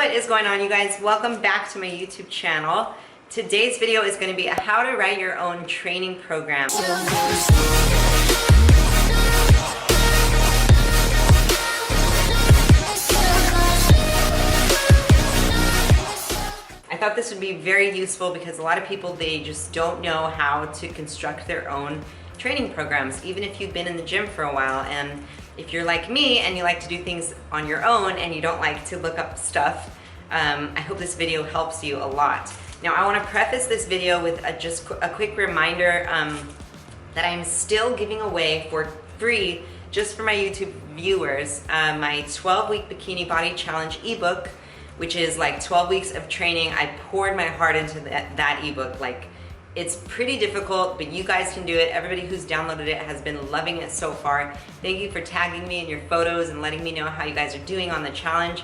What is going on, you guys? Welcome back to my YouTube channel. Today's video is going to be a how to write your own training program. I thought this would be very useful because a lot of people, they just don't know how to construct their own training programs, even if you've been in the gym for a while. And if you're like me and you like to do things on your own and you don't like to look up stuff, I hope this video helps you a lot. Now, I want to preface this video with just a quick reminder that I'm still giving away for free, just for my YouTube viewers, my 12-week Bikini Body Challenge ebook, which is like 12 weeks of training. I poured my heart into that ebook. Like, it's pretty difficult, but you guys can do it. Everybody who's downloaded it has been loving it so far. Thank you for tagging me in your photos and letting me know how you guys are doing on the challenge.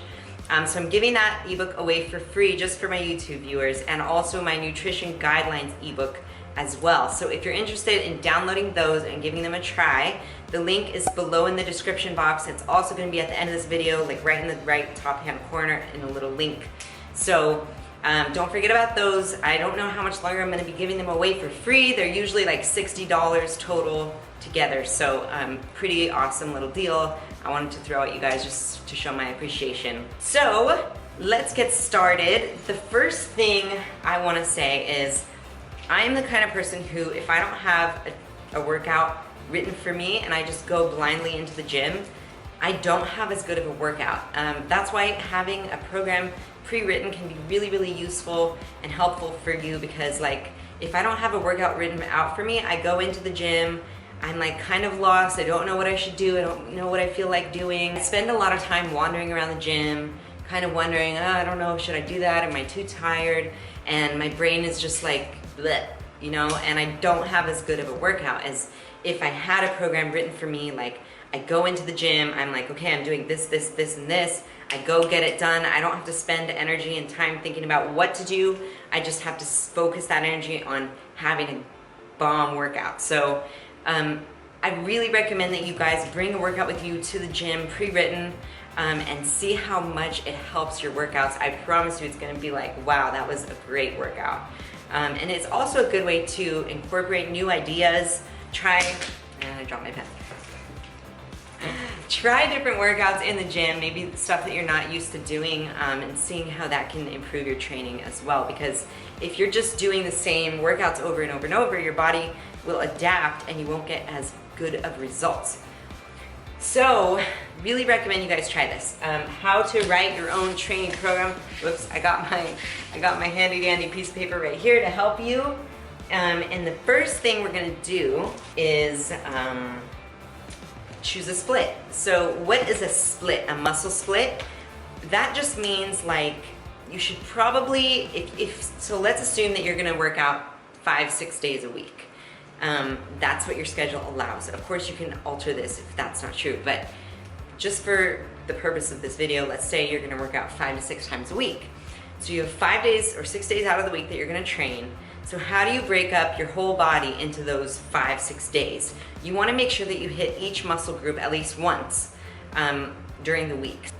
So I'm giving that ebook away for free just for my YouTube viewers, and also my nutrition guidelines ebook as well. So if you're interested in downloading those and giving them a try, the link is below in the description box. It's also going to be at the end of this video, like right in the right top hand corner in a little link. So don't forget about those. I don't know how much longer I'm going to be giving them away for free. They're usually like $60 total together, so pretty awesome little deal. I wanted to throw at you guys just to show my appreciation. So let's get started. The first thing I want to say is I am the kind of person who, if I don't have a workout written for me and I just go blindly into the gym, I don't have as good of a workout. That's why having a program pre-written can be really, really useful and helpful for you, because like if I don't have a workout written out for me, I go into the gym, I'm like kind of lost, I don't know what I should do, I don't know what I feel like doing. I spend a lot of time wandering around the gym, kind of wondering, oh, I don't know, should I do that? Am I too tired? And my brain is just like, bleh, you know, and I don't have as good of a workout as if I had a program written for me. Like, I go into the gym, I'm like, okay, I'm doing this, this, this, and this. I go get it done. I don't have to spend energy and time thinking about what to do. I just have to focus that energy on having a bomb workout. So I really recommend that you guys bring a workout with you to the gym, pre-written, and see how much it helps your workouts. I promise you it's gonna be like, wow, that was a great workout. And it's also a good way to incorporate new ideas. I dropped my pen. Try different workouts in the gym, maybe stuff that you're not used to doing, and seeing how that can improve your training as well. Because if you're just doing the same workouts over and over and over, your body will adapt and you won't get as good of results. So really recommend you guys try this. How to write your own training program. Whoops, I got my handy dandy piece of paper right here to help you. And the first thing we're gonna do is choose a split. So what is a split? A muscle split? That just means like you should probably, so let's assume that you're gonna work out 5-6 days a week. That's what your schedule allows. Of course, you can alter this if that's not true, but just for the purpose of this video, let's say you're gonna work out 5 to 6 times a week. So you have 5 days or 6 days out of the week that you're gonna train. So how do you break up your whole body into those 5-6 days? You wanna make sure that you hit each muscle group at least once during the week.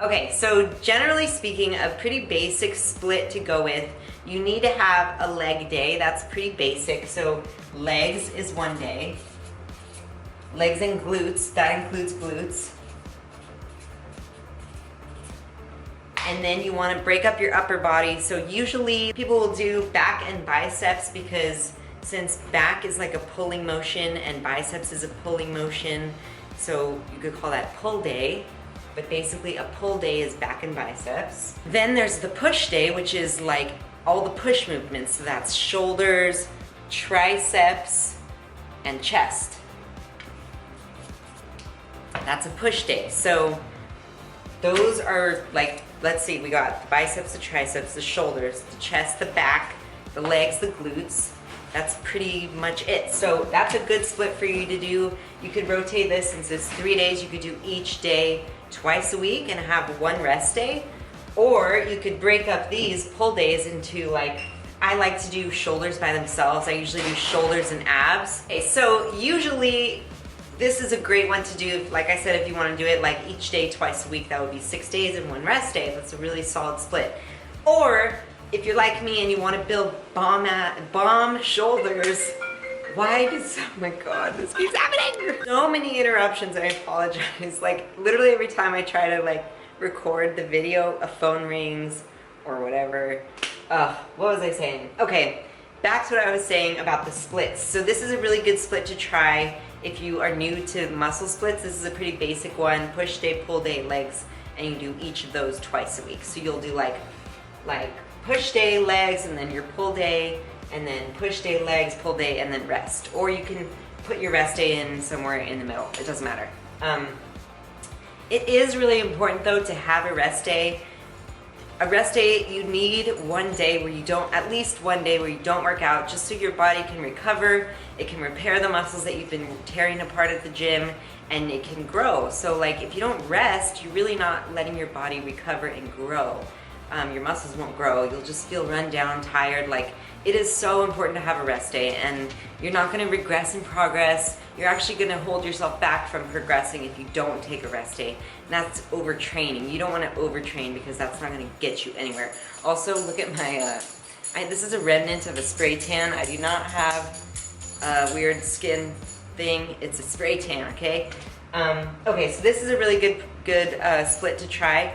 Okay, so generally speaking, a pretty basic split to go with, you need to have a leg day. That's pretty basic. So legs is one day. Legs and glutes, that includes glutes. And then you want to break up your upper body. So usually people will do back and biceps, because since back is like a pulling motion and biceps is a pulling motion, so you could call that pull day. But basically a pull day is back and biceps. Then there's the push day, which is like all the push movements. So that's shoulders, triceps, and chest. That's a push day. So those are like, let's see, we got the biceps, the triceps, the shoulders, the chest, the back, the legs, the glutes. That's pretty much it. So that's a good split for you to do. You could rotate this, since it's 3 days, you could do each day twice a week and have one rest day. Or you could break up these pull days into, like, I like to do shoulders by themselves. I usually do shoulders and abs. Okay, so usually this is a great one to do. Like I said, if you want to do it like each day, twice a week, that would be 6 days and 1 rest day. That's a really solid split. Or if you're like me and you want to build bomb shoulders, oh my God, this keeps happening. So many interruptions, I apologize. Like literally every time I try to like record the video, a phone rings or whatever. What was I saying? Okay, back to what I was saying about the splits. So this is a really good split to try if you are new to muscle splits. This is a pretty basic one, push day, pull day, legs, and you do each of those twice a week. So you'll do like push day, legs, and then your pull day, and then push day, legs, pull day, and then rest. Or you can put your rest day in somewhere in the middle. It doesn't matter. It is really important though to have a rest day. A rest day, you need one day where you don't, at least one day where you don't work out, just so your body can recover. It can repair the muscles that you've been tearing apart at the gym, and it can grow. So like if you don't rest, you're really not letting your body recover and grow. Your muscles won't grow. You'll just feel run down, tired. Like it is so important to have a rest day, and you're not going to regress in progress. You're actually going to hold yourself back from progressing if you don't take a rest day. And that's overtraining. You don't want to overtrain because that's not going to get you anywhere. Also, look at my, this is a remnant of a spray tan. I do not have a weird skin thing. It's a spray tan, okay? Okay, so this is a really good split to try.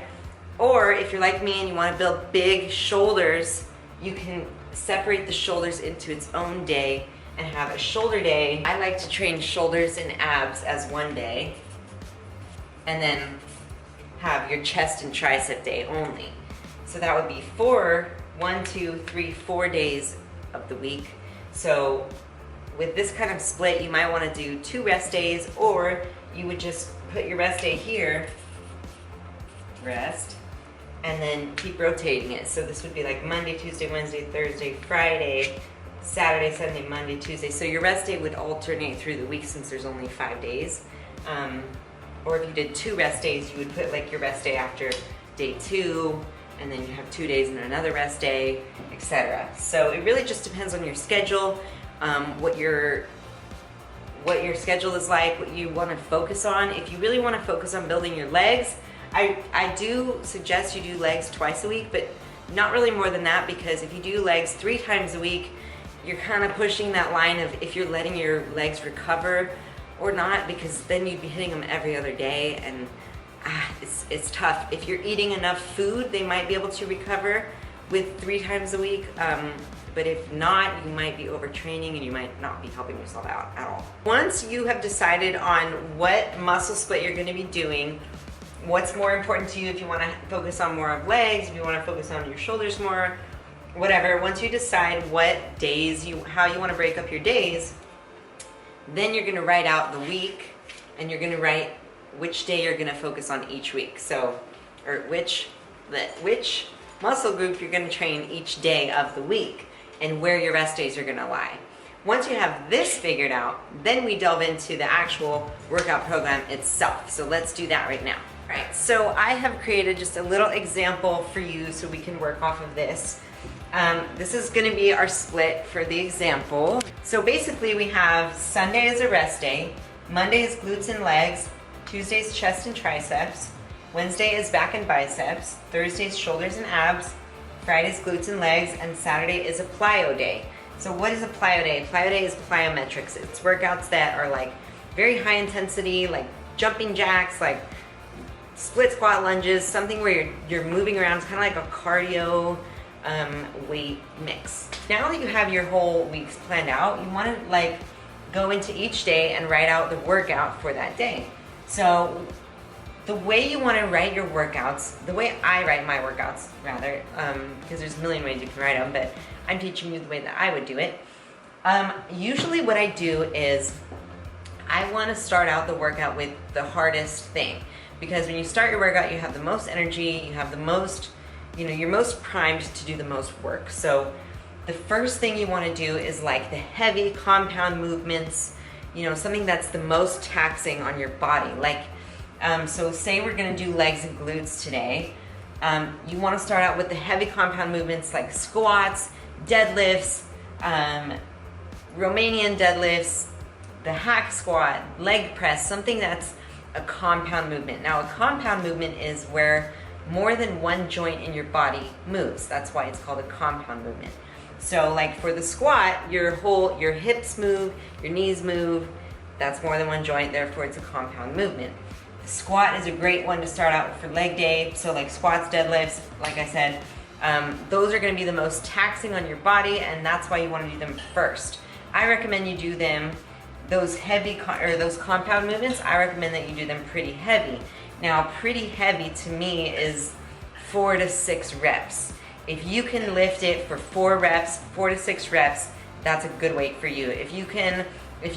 Or if you're like me and you want to build big shoulders, you can separate the shoulders into its own day and have a shoulder day. I like to train shoulders and abs as one day, and then have your chest and tricep day only. So that would be 4 days of the week. So with this kind of split, you might want to do 2 rest days, or you would just put your rest day here, rest, and then keep rotating it. So this would be like Monday, Tuesday, Wednesday, Thursday, Friday, Saturday, Sunday, Monday, Tuesday. So your rest day would alternate through the week since there's only 5 days. Or if you did 2 rest days, you would put like your rest day after day 2, and then you have 2 days and another rest day, etc. So it really just depends on your schedule, what your schedule is like, what you want to focus on. If you really want to focus on building your legs, I do suggest you do legs twice a week, but not really more than that, because if you do legs 3 times a week, you're kind of pushing that line of if you're letting your legs recover or not, because then you'd be hitting them every other day, and it's tough. If you're eating enough food, they might be able to recover with 3 times a week, but if not, you might be overtraining and you might not be helping yourself out at all. Once you have decided on what muscle split you're going to be doing, what's more important to you, if you want to focus on more of legs, if you want to focus on your shoulders more, whatever, once you decide what days how you want to break up your days, then you're going to write out the week, and you're going to write which day you're going to focus on each week. So, or which muscle group you're going to train each day of the week, and where your rest days are going to lie. Once you have this figured out, then we delve into the actual workout program itself. So let's do that right now. All right, so I have created just a little example for you so we can work off of this. This is going to be our split for the example. So basically we have Sunday as a rest day, Monday is glutes and legs, Tuesday is chest and triceps, Wednesday is back and biceps, Thursday is shoulders and abs, Friday is glutes and legs, and Saturday is a plyo day. So what is a plyo day? Plyo day is plyometrics. It's workouts that are like very high intensity, like jumping jacks, like split squat lunges, something where you're moving around. It's kind of like a cardio weight mix. Now that you have your whole weeks planned out, you want to like go into each day and write out the workout for that day. So the way you want to write your workouts, the way I write my workouts rather, because there's a million ways you can write them, but I'm teaching you the way that I would do it. Usually what I do is I want to start out the workout with the hardest thing, because when you start your workout, you have the most energy, you have the most, you're most primed to do the most work. So the first thing you want to do is like the heavy compound movements, something that's the most taxing on your body. Like, so say we're going to do legs and glutes today. You want to start out with the heavy compound movements like squats, deadlifts, Romanian deadlifts, the hack squat, leg press, something that's a compound movement. Now, a compound movement is where more than one joint in your body moves. That's why it's called a compound movement. So like for the squat, your hips move, your knees move. That's more than one joint, therefore it's a compound movement. The squat is a great one to start out for leg day. So like squats, deadlifts, like I said, those are gonna be the most taxing on your body, and that's why you wanna do them first. I recommend you do them, those compound movements, I recommend that you do them pretty heavy. Now, pretty heavy to me is 4 to 6 reps. If you can lift it for 4 to 6 reps, that's a good weight for you. If you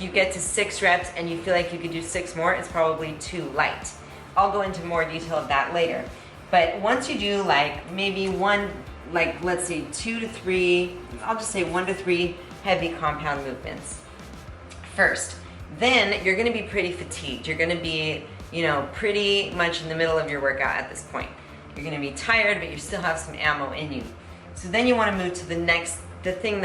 get to 6 reps and you feel like you could do 6 more, it's probably too light. I'll go into more detail of that later. But once you do like maybe let's say 2 to 3, I'll just say 1 to 3 heavy compound movements first. Then you're gonna be pretty fatigued. You're gonna be, pretty much in the middle of your workout at this point. You're gonna be tired, but you still have some ammo in you. So then you wanna move to the next thing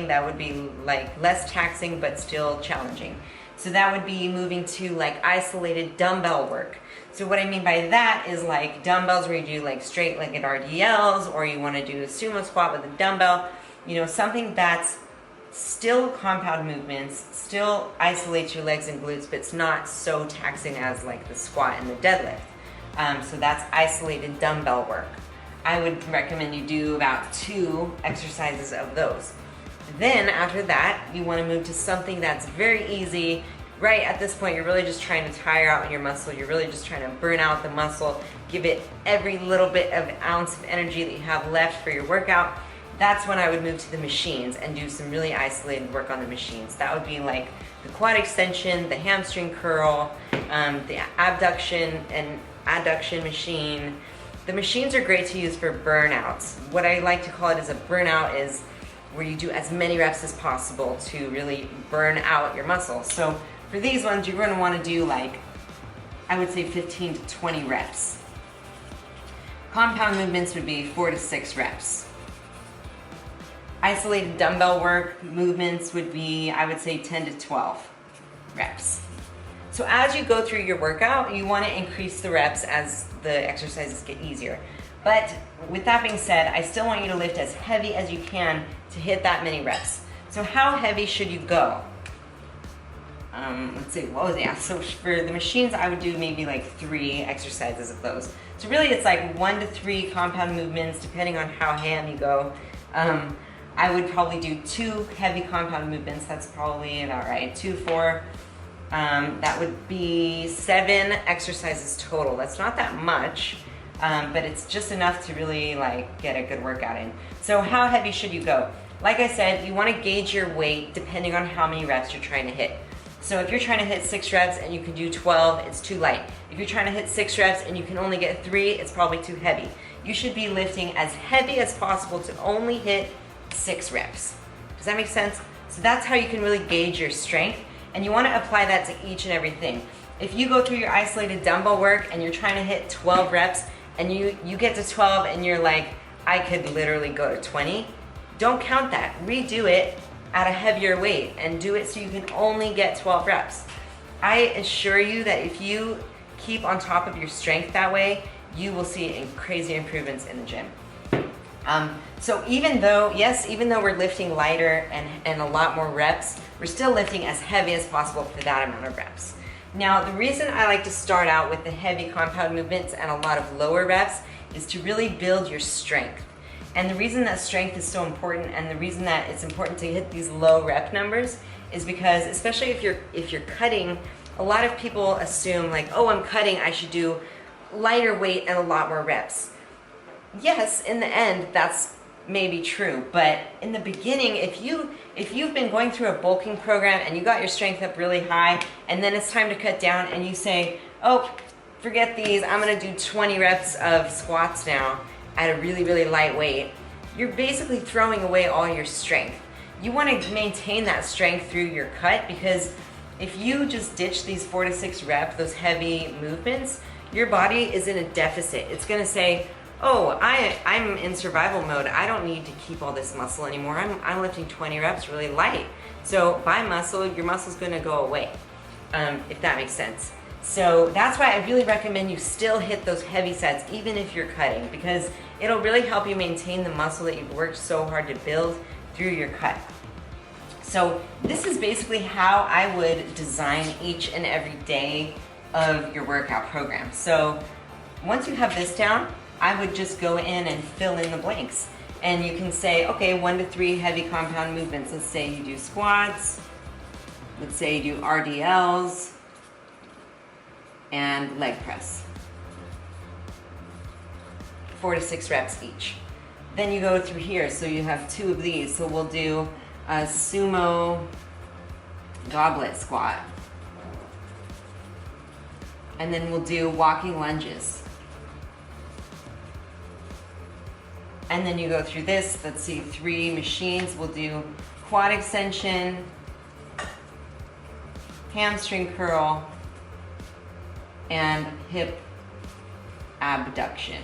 that would be like less taxing but still challenging. So that would be moving to like isolated dumbbell work. So what I mean by that is like dumbbells where you do like straight legged RDLs, or you wanna do a sumo squat with a dumbbell, something that's still compound movements, still isolates your legs and glutes, but it's not so taxing as like the squat and the deadlift. So that's isolated dumbbell work. I would recommend you do about 2 exercises of those. Then after that, you want to move to something that's very easy. Right at this point, you're really just trying to tire out your muscle. You're really just trying to burn out the muscle, give it every little bit of ounce of energy that you have left for your workout. That's when I would move to the machines and do some really isolated work on the machines. That would be like the quad extension, the hamstring curl, the abduction and adduction machine. The machines are great to use for burnouts. What I like to call it is a burnout is where you do as many reps as possible to really burn out your muscles. So for these ones, you're going to want to do like, I would say 15 to 20 reps. Compound movements would be 4 to 6 reps. Isolated dumbbell work movements would be, I would say 10 to 12 reps. So as you go through your workout, you want to increase the reps as the exercises get easier. But with that being said, I still want you to lift as heavy as you can to hit that many reps. So how heavy should you go? Let's see, so for the machines, I would do maybe like 3 exercises of those. So really it's like 1 to 3 compound movements, depending on how ham you go. I would probably do 2 heavy compound movements. That's probably about right. 2, 4. That would be 7 exercises total. That's not that much, but it's just enough to really like get a good workout in. So how heavy should you go? Like I said, you want to gauge your weight depending on how many reps you're trying to hit. So if you're trying to hit 6 reps and you can do 12, it's too light. If you're trying to hit 6 reps and you can only get 3, it's probably too heavy. You should be lifting as heavy as possible to only hit 6 reps. Does that make sense? So that's how you can really gauge your strength, and you want to apply that to each and everything. If you go through your isolated dumbbell work and you're trying to hit 12 reps and you get to 12 and you're like, I could literally go to 20, don't count that. Redo it at a heavier weight and do it so you can only get 12 reps. I assure you that if you keep on top of your strength that way, you will see crazy improvements in the gym. So even though we're lifting lighter and a lot more reps, we're still lifting as heavy as possible for that amount of reps. Now, the reason I like to start out with the heavy compound movements and a lot of lower reps is to really build your strength. And the reason that strength is so important, and the reason that it's important to hit these low rep numbers, is because especially if you're cutting, a lot of people assume like, oh, I'm cutting, I should do lighter weight and a lot more reps. Yes, in the end, that's maybe true, but in the beginning, if you've been going through a bulking program and you got your strength up really high, and then it's time to cut down and you say, oh, forget these, I'm gonna do 20 reps of squats now at a really, really light weight, you're basically throwing away all your strength. You wanna maintain that strength through your cut, because if you just ditch these 4 to 6 reps, those heavy movements, your body is in a deficit. It's gonna say, oh, I'm in survival mode. I don't need to keep all this muscle anymore. I'm lifting 20 reps really light. So by muscle, your muscle's gonna go away, if that makes sense. So that's why I really recommend you still hit those heavy sets even if you're cutting, because it'll really help you maintain the muscle that you've worked so hard to build through your cut. So this is basically how I would design each and every day of your workout program. So once you have this down, I would just go in and fill in the blanks. And you can say, okay, 1 to 3 heavy compound movements. Let's say you do squats. Let's say you do RDLs and leg press. 4 to 6 reps each. Then you go through here, so you have 2 of these. So we'll do a sumo goblet squat. And then we'll do walking lunges. And then you go through this, let's see, 3 machines. We'll do quad extension, hamstring curl, and hip abduction.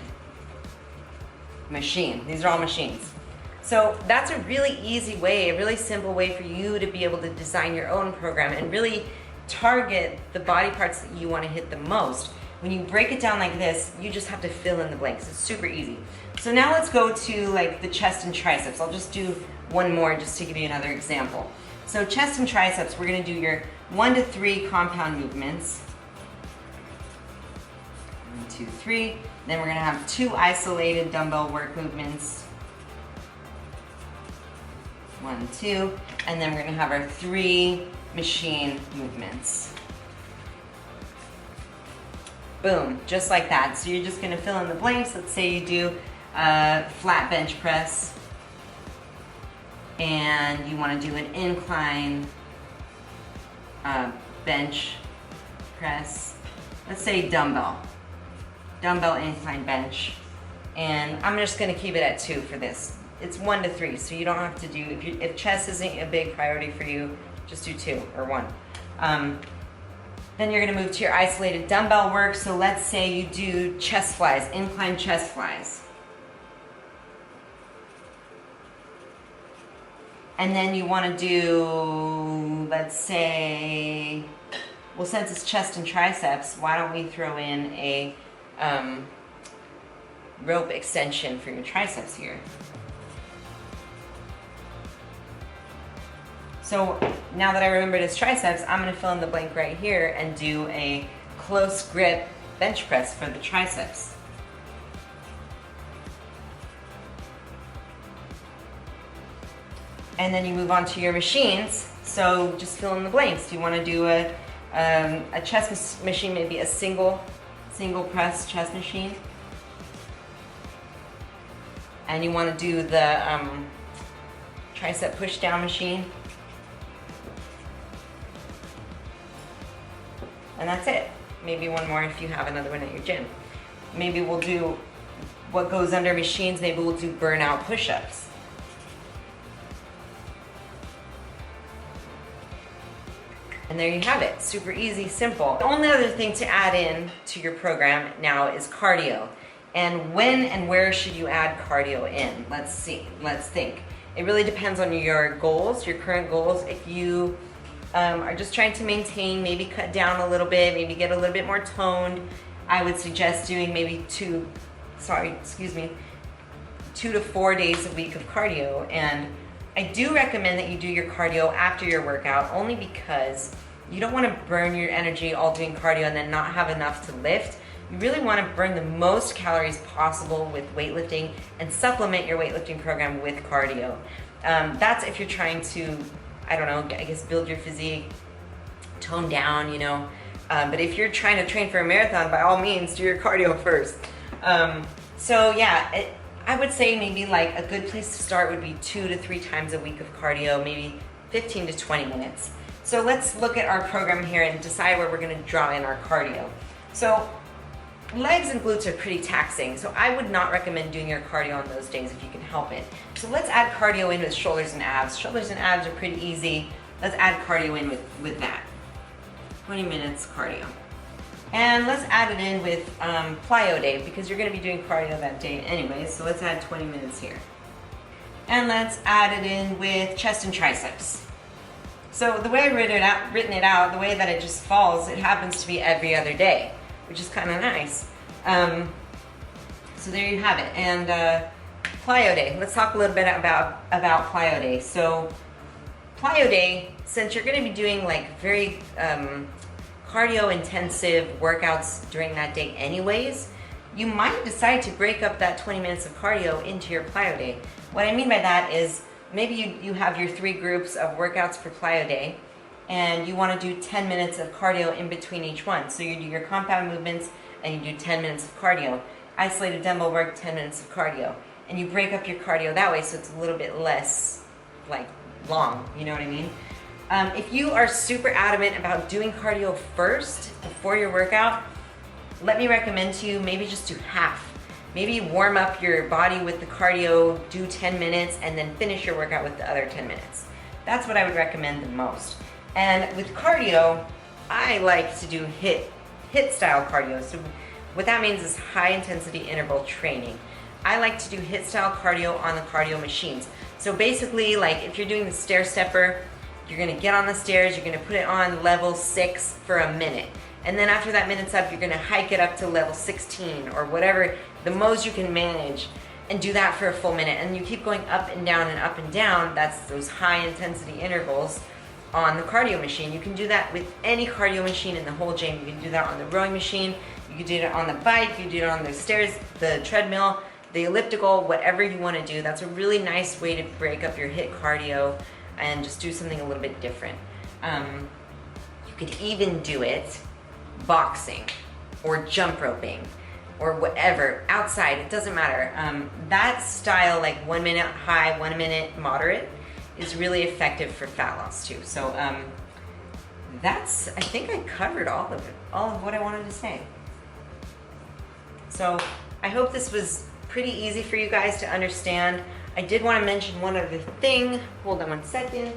Machine, these are all machines. So that's a really easy way, a really simple way for you to be able to design your own program and really target the body parts that you want to hit the most. When you break it down like this, you just have to fill in the blanks. It's super easy. So now let's go to like the chest and triceps. I'll just do one more just to give you another example. So chest and triceps, we're gonna do your 1 to 3 compound movements. 1, 2, 3. Then we're gonna have 2 isolated dumbbell work movements. 1, 2. And then we're gonna have our 3 machine movements. Boom, just like that. So you're just gonna fill in the blanks. Let's say you do a flat bench press and you wanna do an incline bench press. Let's say dumbbell incline bench. And I'm just gonna keep it at 2 for this. It's 1 to 3, so you don't have to do, if chest isn't a big priority for you, just do 2 or 1. Then you're gonna move to your isolated dumbbell work. So let's say you do chest flies, incline chest flies. And then you wanna do, let's say, well, since it's chest and triceps, why don't we throw in a rope extension for your triceps here. So now that I remembered it's triceps, I'm gonna fill in the blank right here and do a close grip bench press for the triceps. And then you move on to your machines. So just fill in the blanks. Do you wanna do a chest machine, maybe a single press chest machine? And you wanna do the tricep push down machine? And that's it. Maybe one more if you have another one at your gym. Maybe we'll do what goes under machines. Maybe we'll do burnout push-ups. And there you have it. Super easy, simple. The only other thing to add in to your program now is cardio. And when and where should you add cardio in? Let's see, let's think. It really depends on your goals, your current goals. If you are just trying to maintain, maybe cut down a little bit, maybe get a little bit more toned, I would suggest doing maybe 2 to 4 days a week of cardio. And I do recommend that you do your cardio after your workout, only because you don't want to burn your energy all doing cardio and then not have enough to lift. You really want to burn the most calories possible with weightlifting and supplement your weightlifting program with cardio. That's if you're trying to, I don't know, I guess build your physique, tone down, you know. But if you're trying to train for a marathon, by all means, do your cardio first. So yeah, I would say maybe like a good place to start would be 2 to 3 times a week of cardio, maybe 15 to 20 minutes. So let's look at our program here and decide where we're gonna draw in our cardio. So legs and glutes are pretty taxing, so I would not recommend doing your cardio on those days if you can help it. So let's add cardio in with shoulders and abs. Shoulders and abs are pretty easy. Let's add cardio in with that. 20 minutes cardio. And let's add it in with plyo day, because you're gonna be doing cardio that day anyways, so let's add 20 minutes here. And let's add it in with chest and triceps. So the way I written it out, the way that it just falls, it happens to be every other day, which is kind of nice. So there you have it. And plyo day. Let's talk a little bit about plyo day. So plyo day, since you're going to be doing like very cardio intensive workouts during that day anyways, you might decide to break up that 20 minutes of cardio into your plyo day. What I mean by that is maybe you have your 3 groups of workouts for plyo day, and you want to do 10 minutes of cardio in between each one. So you do your compound movements and you do 10 minutes of cardio. Isolated dumbbell work, 10 minutes of cardio. And you break up your cardio that way so it's a little bit less like long, you know what I mean? If you are super adamant about doing cardio first before your workout, let me recommend to you maybe just do half. Maybe warm up your body with the cardio, do 10 minutes, and then finish your workout with the other 10 minutes. That's what I would recommend the most. And with cardio, I like to do HIIT style cardio. So what that means is high intensity interval training. I like to do HIIT style cardio on the cardio machines. So basically, like if you're doing the stair stepper, you're gonna get on the stairs, you're gonna put it on level 6 for a minute. And then after that minute's up, you're gonna hike it up to level 16 or whatever, the most you can manage, and do that for a full minute. And you keep going up and down and up and down. That's those high intensity intervals on the cardio machine. You can do that with any cardio machine in the whole gym. You can do that on the rowing machine, you can do it on the bike, you can do it on the stairs, the treadmill, the elliptical, whatever you wanna do. That's a really nice way to break up your HIIT cardio and just do something a little bit different. You could even do it boxing or jump roping or whatever, outside, it doesn't matter. That style, like 1 minute high, 1 minute moderate, is really effective for fat loss too. So that's, I think I covered all of what I wanted to say. So I hope this was pretty easy for you guys to understand. I did want to mention one other thing. Hold on one second.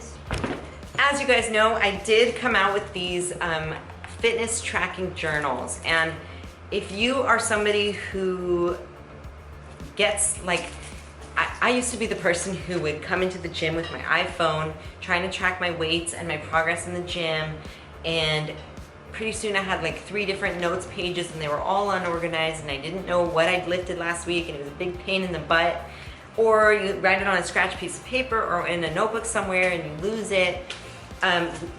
As you guys know, I did come out with these fitness tracking journals. And if you are somebody who gets like, I used to be the person who would come into the gym with my iPhone trying to track my weights and my progress in the gym, and pretty soon I had like 3 different notes pages and they were all unorganized and I didn't know what I'd lifted last week and it was a big pain in the butt. Or you write it on a scratch piece of paper or in a notebook somewhere and you lose it.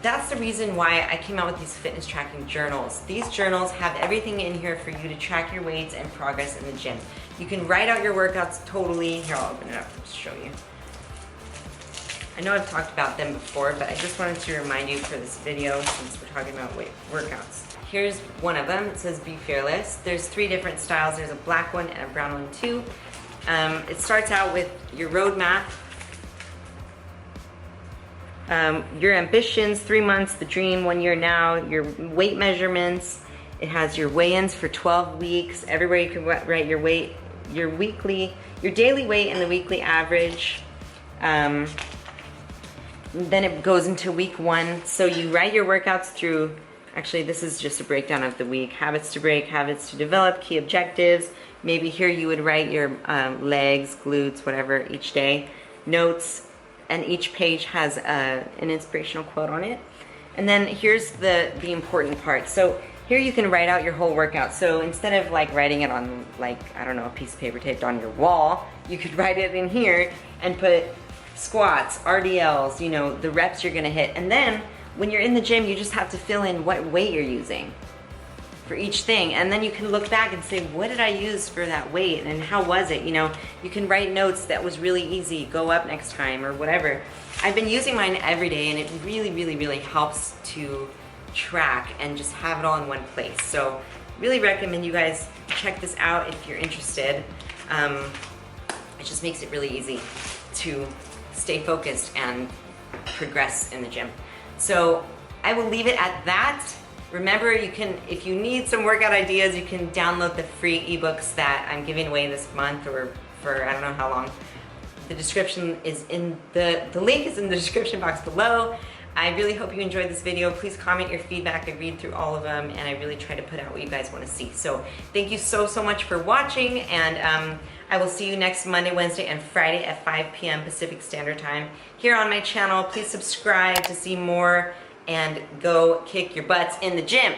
That's the reason why I came out with these fitness tracking journals. These journals have everything in here for you to track your weights and progress in the gym. You can write out your workouts totally. Here, I'll open it up and show you. I know I've talked about them before, but I just wanted to remind you for this video since we're talking about workouts. Here's one of them. It says Be Fearless. There's 3 different styles. There's a black one and a brown one too. It starts out with your roadmap, your ambitions, 3 months, the dream, 1 year now, your weight measurements. It has your weigh-ins for 12 weeks. Everywhere you can write your weight, your daily weight and the weekly average. Then it goes into week 1. So you write your workouts through, actually this is just a breakdown of the week. Habits to break, habits to develop, key objectives. Maybe here you would write your legs, glutes, whatever each day. Notes, and each page has an inspirational quote on it. And then here's the important part. So here you can write out your whole workout. So instead of like writing it on like, I don't know, a piece of paper taped on your wall, you could write it in here and put squats, RDLs, you know, the reps you're gonna hit. And then when you're in the gym, you just have to fill in what weight you're using for each thing. And then you can look back and say, what did I use for that weight and how was it? You know, you can write notes that was really easy, go up next time or whatever. I've been using mine every day and it really, really, really helps to track and just have it all in one place. So really recommend you guys check this out if you're interested. It just makes it really easy to stay focused and progress in the gym. So I will leave it at that. Remember, you can, if you need some workout ideas, you can download the free ebooks that I'm giving away this month or for I don't know how long. The description is in the link is in the description box below. I really hope you enjoyed this video. Please comment your feedback. I read through all of them, and I really try to put out what you guys want to see. So thank you so much for watching, and I will see you next Monday, Wednesday, and Friday at 5 p.m. Pacific Standard Time here on my channel. Please subscribe to see more, and go kick your butts in the gym.